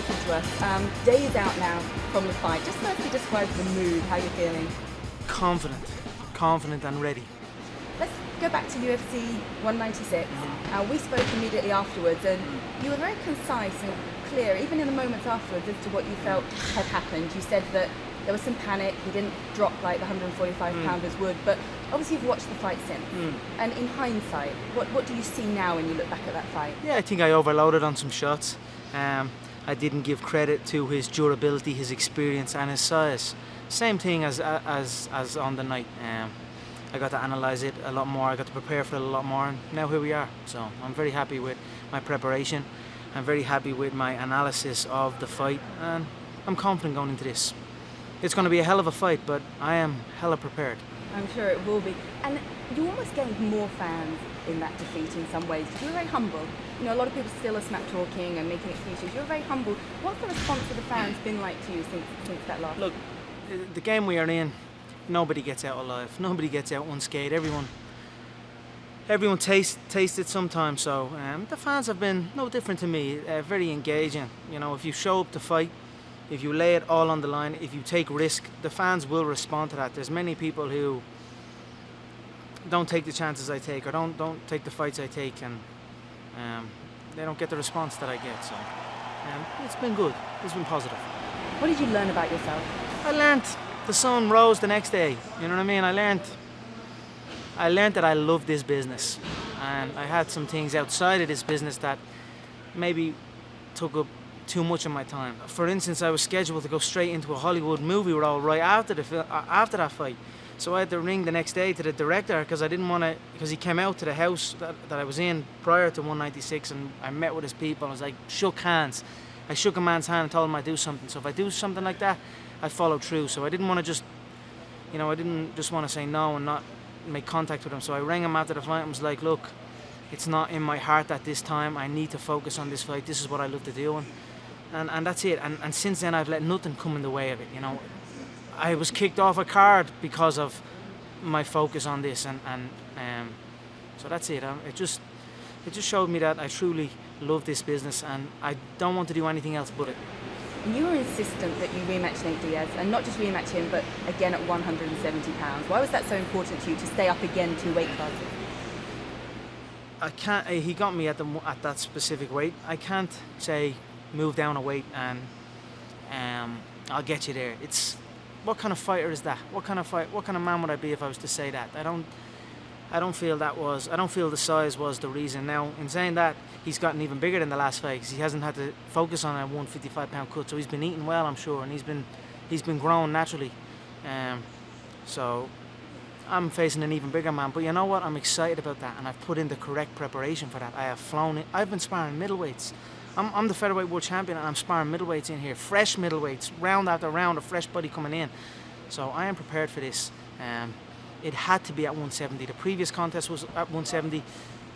talking to us. Days out now from the fight. Just firstly describe the mood, how you're feeling. Confident and ready. Let's go back to UFC 196. We spoke immediately afterwards, and you were very concise and clear, even in the moments afterwards, as to what you felt had happened. You said that there was some panic, he didn't drop like the 145-pounders would, but obviously you've watched the fight since. And in hindsight, what do you see now when you look back at that fight? Yeah, I think I overloaded on some shots. I didn't give credit to his durability, his experience and his size. Same thing as on the night. I got to analyse it a lot more, I got to prepare for it a lot more, and now here we are. So I'm very happy with my preparation. I'm very happy with my analysis of the fight, and I'm confident going into this. It's going to be a hell of a fight, but I am hella prepared. I'm sure it will be. And you almost gained more fans in that defeat in some ways. You were very humble. You know, a lot of people still are smack talking and making excuses. You're very humble. What's the response of the fans been like to you since that last? Look, the game we are in, nobody gets out alive. Nobody gets out unscathed. Everyone tastes it sometimes. So the fans have been no different to me. Very engaging. You know, if you show up to fight, if you lay it all on the line, if you take risk, the fans will respond to that. There's many people who don't take the chances I take, or don't take the fights I take, and they don't get the response that I get. So it's been good. It's been positive. What did you learn about yourself? I learned the sun rose the next day. You know what I mean? I learned that I love this business, and I had some things outside of this business that maybe took up too much of my time. For instance, I was scheduled to go straight into a Hollywood movie role right after that fight. So I had to ring the next day to the director because I didn't want to, because he came out to the house that I was in prior to 196, and I met with his people. I was like, shook hands. I shook a man's hand and told him I'd do something. So if I do something like that, I followed through. So I didn't want to just, you know, I didn't just want to say no and not make contact with him. So I rang him after the fight and was like, look, it's not in my heart at this time. I need to focus on this fight. This is what I love to do. And that's it. And since then, I've let nothing come in the way of it. You know, I was kicked off a card because of my focus on this, and so that's it. It just showed me that I truly love this business, and I don't want to do anything else but it. And you were insistent that you rematch Nate Diaz, and not just rematch him, but again at 170 pounds. Why was that so important to you to stay up again 2 weight classes? I can't. He got me at that specific weight. I can't say move down a weight and I'll get you there. It's, what kind of fighter is that? What kind of man would I be if I was to say that? I don't feel the size was the reason. Now, in saying that, he's gotten even bigger in the last fight because he hasn't had to focus on a 155-pound cut, so he's been eating well, I'm sure, and he's been growing naturally. So I'm facing an even bigger man, but you know what? I'm excited about that, and I've put in the correct preparation for that. I've been sparring middleweights. I'm the featherweight world champion, and I'm sparring middleweights in here, fresh middleweights, round after round, a fresh body coming in. So I am prepared for this. It had to be at 170. The previous contest was at 170.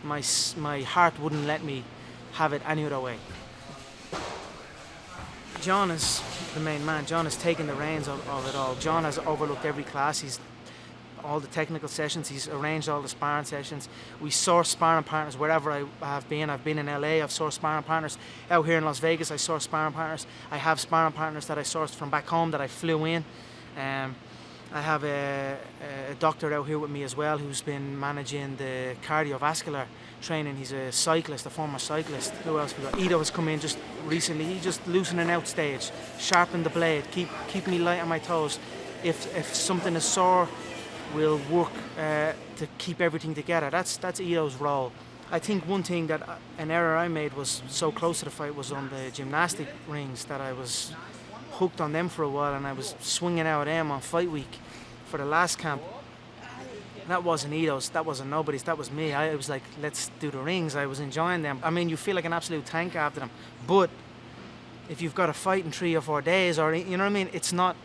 My heart wouldn't let me have it any other way. John is the main man. John has taken the reins of it all. John has overlooked every class. He's all the technical sessions. He's arranged all the sparring sessions. We source sparring partners wherever I have been. I've been in LA. I've sourced sparring partners. Out here in Las Vegas, I sourced sparring partners. I have sparring partners that I sourced from back home that I flew in. I have a doctor out here with me as well who's been managing the cardiovascular training. He's a cyclist, a former cyclist. Who else we got? Ito has come in just recently. He's just loosening out stage, sharpen the blade, keep me light on my toes. If something is sore, we'll work to keep everything together. That's Ito's role. I think one thing that an error I made was so close to the fight was on the gymnastic rings, that I was hooked on them for a while, and I was swinging out of them on fight week for the last camp. That wasn't Ito's, that wasn't nobody's, that was me. I was like, let's do the rings. I was enjoying them. I mean, you feel like an absolute tank after them, but if you've got a fight in 3 or 4 days, or you know what I mean, it's not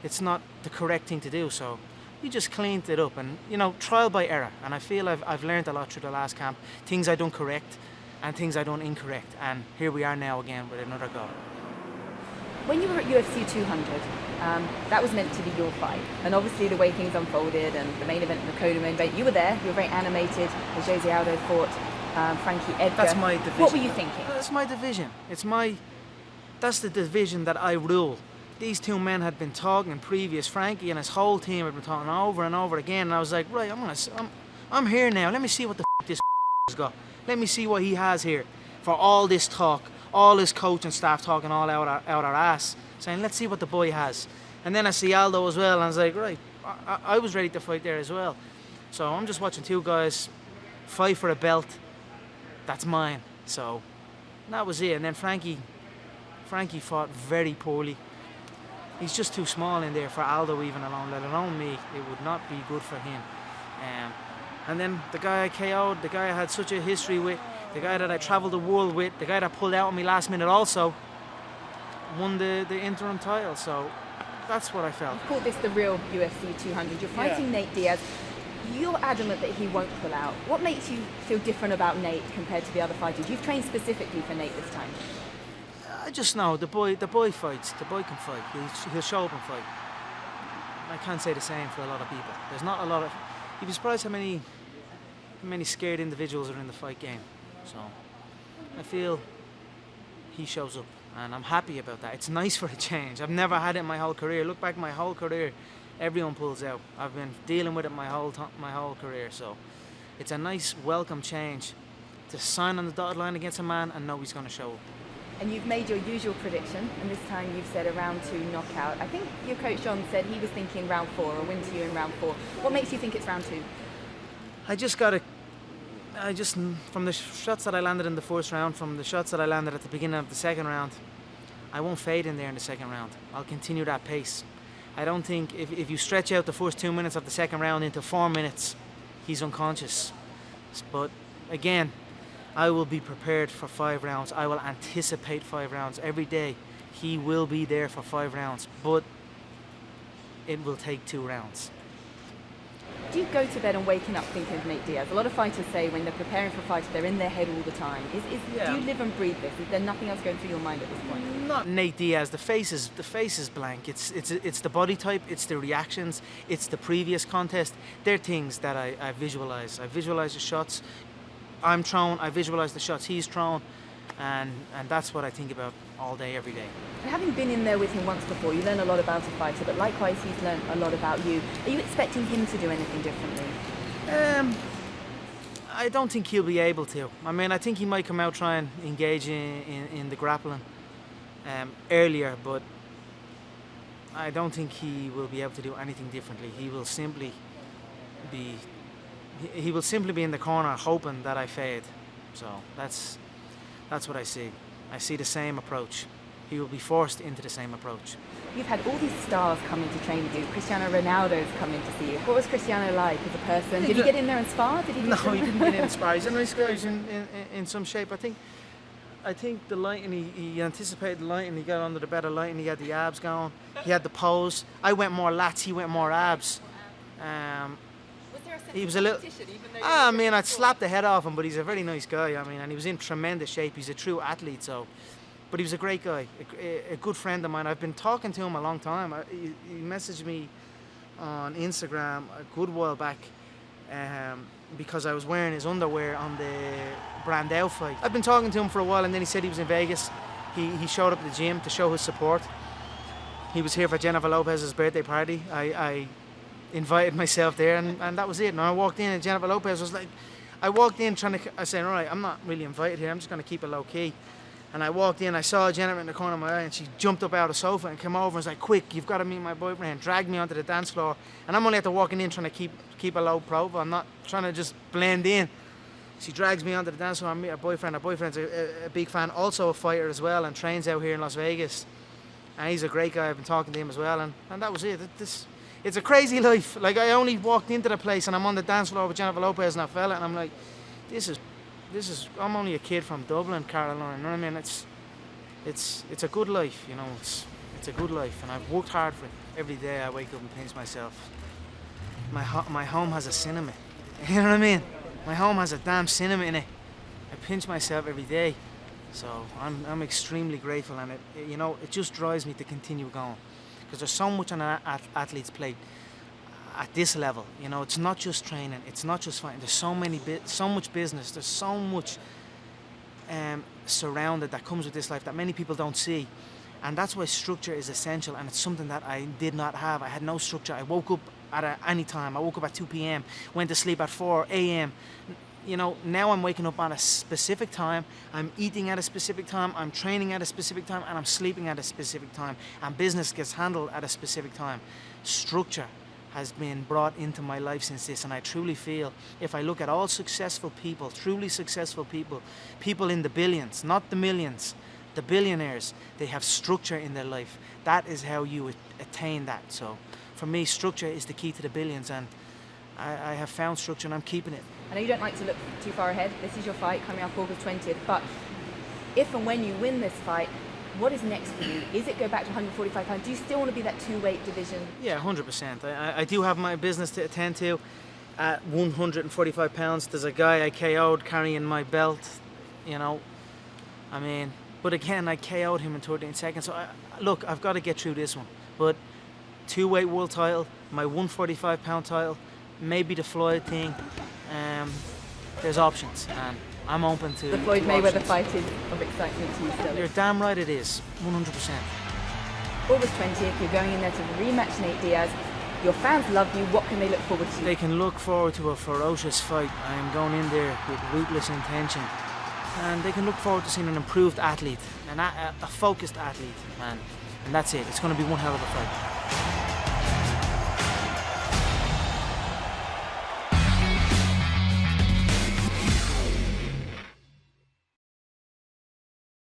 the correct thing to do. So we just cleaned it up, and you know, trial by error. And I feel I've learned a lot through the last camp. Things I done correct and things I done incorrect, and here we are now again with another go. When you were at UFC 200, that was meant to be your fight, and obviously the way things unfolded and the main event and the co-main event, you were there, you were very animated as Jose Aldo fought Frankie Edgar. That's my division. What were you thinking? That's my division. That's the division that I rule. These two men had been talking in previous. Frankie and his whole team had been talking over and over again, and I was like, right, I'm here now. Let me see what the this has got. Let me see what he has here for all this talk, all his coaching staff talking all out our ass, saying, let's see what the boy has. And then I see Aldo as well, and I was like, right, I was ready to fight there as well. So I'm just watching two guys fight for a belt that's mine. So that was it. And then Frankie fought very poorly. He's just too small in there for Aldo even alone, let alone me. It would not be good for him. And then the guy I KO'd, the guy I had such a history with, the guy that I travelled the world with, the guy that pulled out on me last minute also, won the interim title. So that's what I felt. You call this the real UFC 200. You're fighting Nate Diaz. You're adamant that he won't pull out. What makes you feel different about Nate compared to the other fighters? You've trained specifically for Nate this time. I just know the boy fights. The boy can fight. He'll show up and fight. I can't say the same for a lot of people. There's not a lot of. You'd be surprised how many scared individuals are in the fight game. So I feel he shows up, and I'm happy about that. It's nice for a change. I've never had it in my whole career. Look back my whole career, everyone pulls out. I've been dealing with it my whole career. So it's a nice welcome change to sign on the dotted line against a man and know he's going to show up. And you've made your usual prediction, and this time you've said a round 2 knockout. I think your coach John said he was thinking round 4, a win to you in round 4. What makes you think it's round 2? From the shots that I landed in the first round, from the shots that I landed at the beginning of the second round, I won't fade in there in the second round. I'll continue that pace. I don't think, if you stretch out the first 2 minutes of the second round into 4 minutes, he's unconscious. But again, I will be prepared for 5 rounds. I will anticipate 5 rounds every day. He will be there for 5 rounds, but it will take 2 rounds. Do you go to bed and waking up thinking of Nate Diaz? A lot of fighters say when they're preparing for fights, they're in their head all the time. Do you live and breathe this? Is there nothing else going through your mind at this point? Not Nate Diaz. The face is blank. It's the body type. It's the reactions. It's the previous contest. They're things that I visualize. I visualize the shots I'm thrown. I visualize the shots he's thrown, and that's what I think about all day, every day. And having been in there with him once before, you learn a lot about a fighter, but likewise he's learned a lot about you. Are you expecting him to do anything differently? I don't think he'll be able to. I mean, I think he might come out try and engage in the grappling earlier, but I don't think he will be able to do anything differently. He will simply be in the corner hoping that I fade. So that's what I see. I see the same approach. He will be forced into the same approach. You've had all these stars come in to train with you. Cristiano Ronaldo's come in to see you. What was Cristiano like as a person? Did he get in there and spar? No, he didn't get in and spar. He's a nice guy. He's in some shape. I think the lighting, he anticipated the lighting. He got under the better lighting. He had the abs going. He had the pose. I went more lats. He went more abs. He was a little. I mean, I'd slap the head off him, but he's a very nice guy. I mean, and he was in tremendous shape. He's a true athlete. So, but he was a great guy, a good friend of mine. I've been talking to him a long time. He messaged me on Instagram a good while back because I was wearing his underwear on the Brandao fight. I've been talking to him for a while, and then he said he was in Vegas. He showed up at the gym to show his support. He was here for Jennifer Lopez's birthday party. I invited myself there, and that was it. And I walked in, and Jennifer Lopez was like, I walked in I said, all right, I'm not really invited here. I'm just going to keep it low key. And I walked in, I saw Jennifer in the corner of my eye, and she jumped up out of the sofa and came over and was like, quick, you've got to meet my boyfriend, and dragged me onto the dance floor. And I'm only after walking in trying to keep a low profile. I'm not trying to just blend in. She drags me onto the dance floor and meet her boyfriend. Her boyfriend's a big fan, also a fighter as well, and trains out here in Las Vegas. And he's a great guy. I've been talking to him as well, and that was it. It's a crazy life. Like, I only walked into the place and I'm on the dance floor with Jennifer Lopez and that fella, and I'm like, this is. I'm only a kid from Dublin, Carolina. You know what I mean? It's a good life, you know. It's a good life, and I've worked hard for it. Every day I wake up and pinch myself. My home has a cinema. You know what I mean? My home has a damn cinema in it. I pinch myself every day, so I'm extremely grateful, and it just drives me to continue going. Because there's so much on an athlete's plate at this level. You know, it's not just training, it's not just fighting. There's so much business. There's so much surrounded that comes with this life that many people don't see. And that's why structure is essential, and it's something that I did not have. I had no structure. I woke up at any time. I woke up at 2 p.m, went to sleep at 4 a.m. You know, now I'm waking up at a specific time, I'm eating at a specific time, I'm training at a specific time, and I'm sleeping at a specific time, and business gets handled at a specific time. Structure has been brought into my life since this, and I truly feel, if I look at all successful people, truly successful people, people in the billions, not the millions, the billionaires, they have structure in their life. That is how you attain that. So for me, structure is the key to the billions, and I have found structure and I'm keeping it. I know you don't like to look too far ahead. This is your fight coming up August 20th, but if and when you win this fight, what is next for you? Is it go back to 145 pounds? Do you still want to be that two-weight division? Yeah, 100%. I do have my business to attend to. At 145 pounds, there's a guy I KO'd carrying my belt, you know. I mean, but again, I KO'd him in 13 seconds. So look, I've got to get through this one. But two-weight world title, my 145 pound title, maybe the Floyd thing. There's options, and I'm open to the Floyd Mayweather options. fight is of excitement to you still. You're damn right it is, 100%. August 20th, you're going in there to rematch Nate Diaz. Your fans love you. What can they look forward to? They can look forward to a ferocious fight. I am going in there with ruthless intention. And they can look forward to seeing an improved athlete, a focused athlete, man. And that's it. It's going to be one hell of a fight.